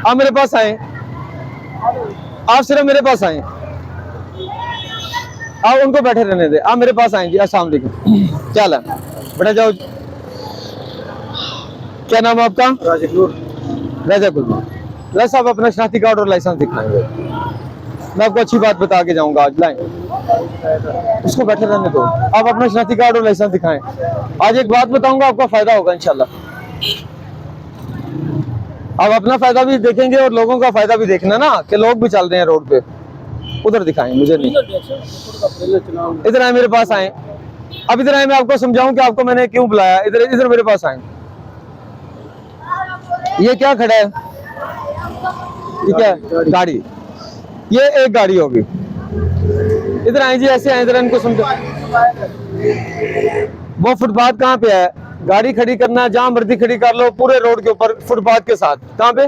आप मेरे पास आए, आप सिर्फ मेरे पास आए, आप उनको बैठे रहने दे, आप मेरे पास आएंगे। अस्सलाम वालेकुम, क्या हाल है बेटा? जाओ, क्या नाम है आपका? राजा गुल। राजा साहब अपना शनाख्ती कार्ड और लाइसेंस दिखाएंगे। मैं आपको अच्छी बात बता के जाऊंगा आज। लाएं, उसको बैठे रहने दो, आप अपना शनाख्ती कार्ड और लाइसेंस दिखाएं। आज एक बात बताऊंगा, आपका फायदा होगा इंशाल्लाह। आप अपना फायदा भी देखेंगे और लोगों का फायदा भी देखना ना, कि लोग भी चल रहे हैं रोड पे। उधर दिखाएं, मुझे नहीं। इधर आए, मेरे पास आए। अब इधर आए, मैं आपको समझाऊं कि आपको मैंने क्यों बुलाया। इधर इधर मेरे पास आए। ये क्या खड़ा है? ये क्या है? गाड़ी। ये एक गाड़ी होगी। इधर आए जी, ऐसे आए, इधर इनको समझो। वो फुटपाथ कहाँ पे है? गाड़ी खड़ी करना जहां मर्जी खड़ी कर लो, पूरे रोड के ऊपर फुटपाथ के साथ। कहाँ पे?